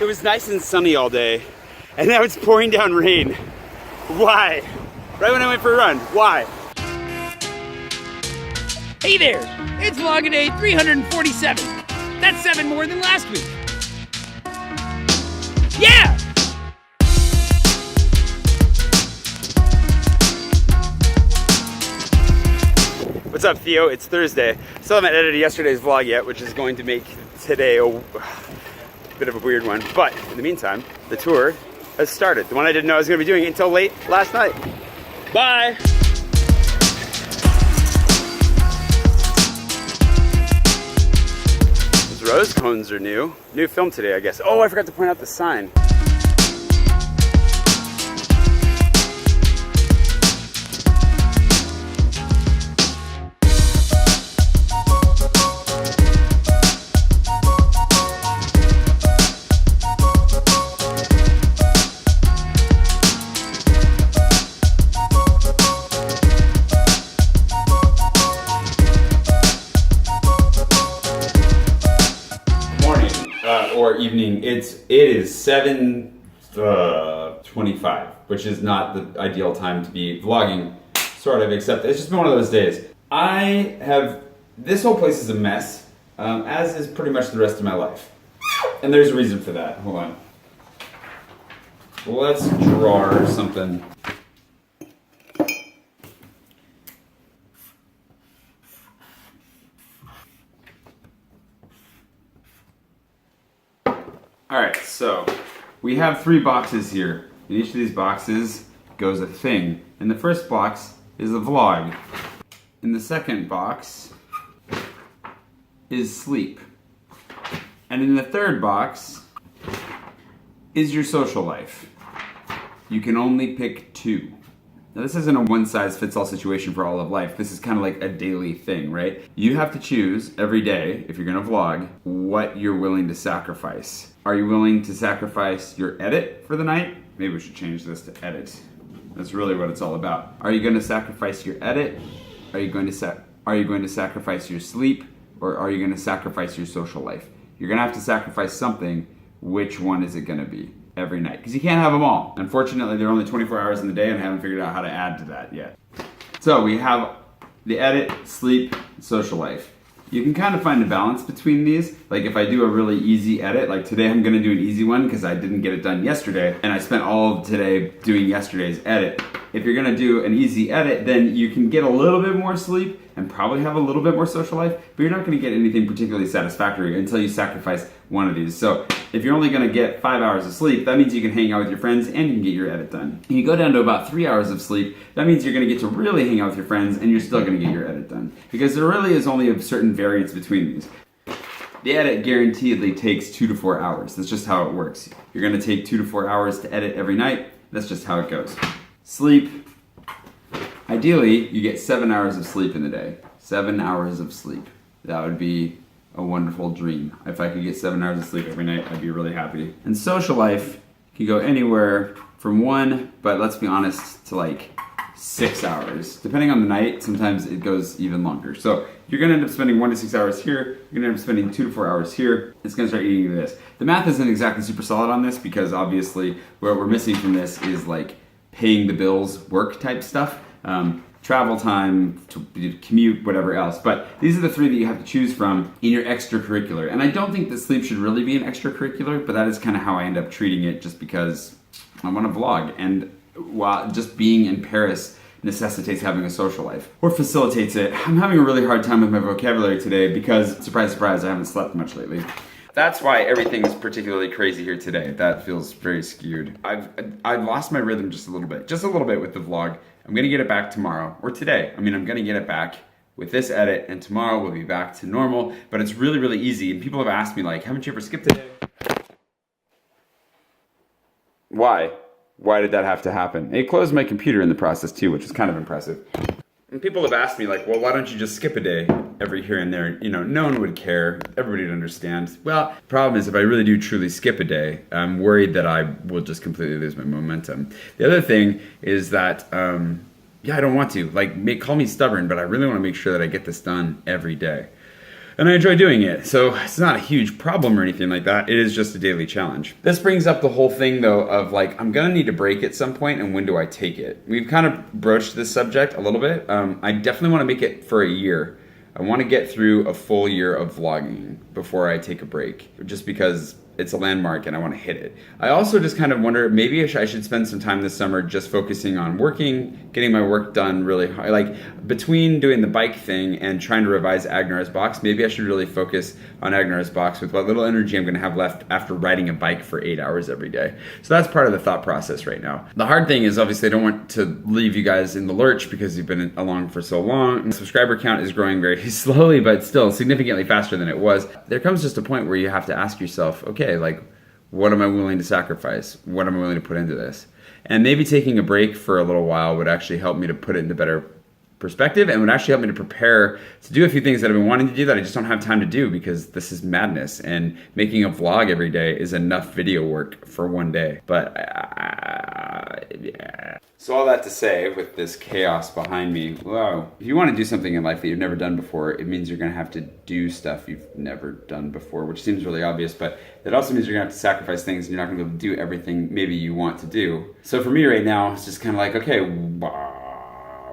It was nice and sunny all day, and now it's pouring down rain. Why? Right when I went for a run. Why? Hey there! It's vlog day 347. That's 7 more than last week. Yeah! What's up, Theo? It's Thursday. Still haven't edited yesterday's vlog yet, which is going to make today a bit of a weird one. But in the meantime, the tour has started. The one I didn't know I was going to be doing until late last night. Bye! Those rose cones are new. New film today, I guess. Oh, I forgot to point out the sign. Or evening. It is 7:25, which is not the ideal time to be vlogging, sort of, except it's just been one of those days. This whole place is a mess, as is pretty much the rest of my life. And there's a reason for that. Hold on. Let's draw something. Alright, so we have 3 boxes here. In each of these boxes goes a thing. In the first box is a vlog. In the second box is sleep. And in the third box is your social life. You can only pick 2. Now this isn't a one-size-fits-all situation for all of life. This is kind of like a daily thing, right? You have to choose every day, if you're gonna vlog, what you're willing to sacrifice. Are you willing to sacrifice your edit for the night? Maybe we should change this to edit. That's really what it's all about. Are you gonna sacrifice your edit? Are you going to sacrifice your sleep? Or are you gonna sacrifice your social life? You're gonna have to sacrifice something. Which one is it gonna be? Every night, because you can't have them all. Unfortunately, there are only 24 hours in the day and I haven't figured out how to add to that yet. So we have the edit, sleep, social life. You can kind of find a balance between these. Like if I do a really easy edit, like today I'm gonna do an easy one because I didn't get it done yesterday and I spent all of today doing yesterday's edit. If you're gonna do an easy edit, then you can get a little bit more sleep and probably have a little bit more social life, but you're not gonna get anything particularly satisfactory until you sacrifice one of these. So if you're only gonna get 5 hours of sleep, that means you can hang out with your friends and you can get your edit done. If you go down to about 3 hours of sleep, that means you're gonna get to really hang out with your friends and you're still gonna get your edit done. Because there really is only a certain variance between these. The edit guaranteedly takes 2 to 4 hours. That's just how it works. You're gonna take 2 to 4 hours to edit every night. That's just how it goes. Sleep. Ideally, you get 7 hours of sleep in the day. 7 hours of sleep. That would be a wonderful dream. If I could get 7 hours of sleep every night, I'd be really happy. And social life can go anywhere from 1, but let's be honest, to like 6 hours. Depending on the night, sometimes it goes even longer. So you're gonna end up spending 1 to 6 hours here, you're gonna end up spending 2 to 4 hours here. It's gonna start eating into this. The math isn't exactly super solid on this because obviously what we're missing from this is like paying the bills, work type stuff. Travel time, to commute, whatever else. But these are the 3 that you have to choose from in your extracurricular. And I don't think that sleep should really be an extracurricular, but that is kind of how I end up treating it just because I want to vlog. And while just being in Paris necessitates having a social life, or facilitates it. I'm having a really hard time with my vocabulary today because, surprise, surprise, I haven't slept much lately. That's why everything is particularly crazy here today. That feels very skewed. I've lost my rhythm just a little bit with the vlog. I'm gonna get it back tomorrow, or today. I mean, I'm gonna get it back with this edit, and tomorrow we'll be back to normal, but it's really, really easy, and people have asked me like, haven't you ever skipped a day? Why? Why did that have to happen? It closed my computer in the process too, which is kind of impressive. And people have asked me like, well, why don't you just skip a day every here and there? You know, no one would care. Everybody would understand. Well, the problem is if I really do truly skip a day, I'm worried that I will just completely lose my momentum. The other thing is that, yeah, I don't want to. Like, call me stubborn, but I really want to make sure that I get this done every day. and I enjoy doing it. So it's not a huge problem or anything like that. It is just a daily challenge. This brings up the whole thing though of like, I'm gonna need a break at some point, and when do I take it? We've kind of broached this subject a little bit. I definitely wanna make it for a year. I wanna get through a full year of vlogging before I take a break, just because it's a landmark and I want to hit it. I also just kind of wonder, maybe I should spend some time this summer just focusing on working, getting my work done really hard. Like between doing the bike thing and trying to revise Agnar's box, maybe I should really focus on Agnar's box with what little energy I'm going to have left after riding a bike for 8 hours every day. So that's part of the thought process right now. The hard thing is obviously I don't want to leave you guys in the lurch because you've been along for so long. The subscriber count is growing very slowly, but still significantly faster than it was. There comes just a point where you have to ask yourself, okay, like, what am I willing to sacrifice? What am I willing to put into this? And maybe taking a break for a little while would actually help me to put it into better perspective, and would actually help me to prepare to do a few things that I've been wanting to do that I just don't have time to do because this is madness, and making a vlog every day is enough video work for one day. But yeah. So all that to say, with this chaos behind me, wow, if you want to do something in life that you've never done before, it means you're going to have to do stuff you've never done before, which seems really obvious, but it also means you're going to have to sacrifice things and you're not going to be able to do everything maybe you want to do. So for me right now, it's just kind of like, okay,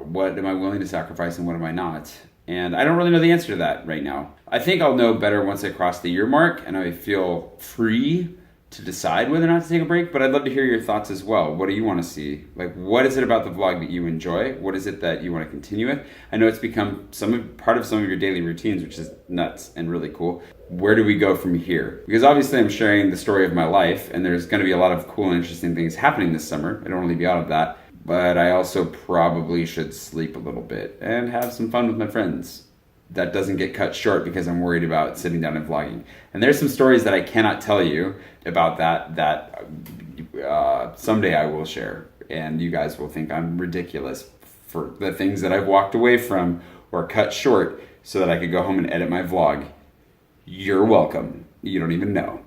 what am I willing to sacrifice and what am I not? And I don't really know the answer to that right now. I think I'll know better once I cross the year mark and I feel free to decide whether or not to take a break, but I'd love to hear your thoughts as well. What do you want to see? Like, what is it about the vlog that you enjoy? What is it that you want to continue with? I know it's become part of some of your daily routines, which is nuts and really cool. Where do we go from here? Because obviously I'm sharing the story of my life, and there's going to be a lot of cool and interesting things happening this summer. I don't want to leave you out of that. But I also probably should sleep a little bit and have some fun with my friends. That doesn't get cut short because I'm worried about sitting down and vlogging. And there's some stories that I cannot tell you about that someday I will share. And you guys will think I'm ridiculous for the things that I've walked away from or cut short so that I could go home and edit my vlog. You're welcome. You don't even know.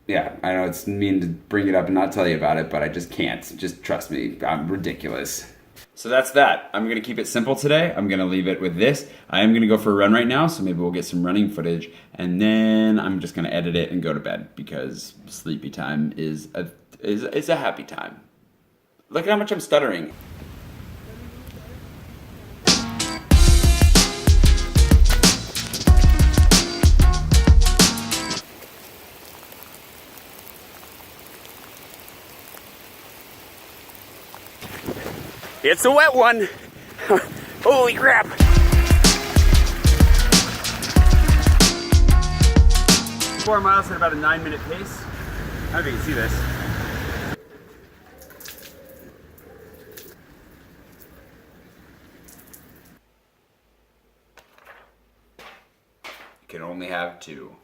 Yeah, I know it's mean to bring it up and not tell you about it, but I just can't. Just trust me, I'm ridiculous. So that's that. I'm gonna keep it simple today. I'm gonna leave it with this. I am gonna go for a run right now, so maybe we'll get some running footage, and then I'm just gonna edit it and go to bed because sleepy time is a happy time. Look at how much I'm stuttering. It's a wet one. Holy crap. 4 miles at about a 9-minute pace. I don't know if you can see this. You can only have two.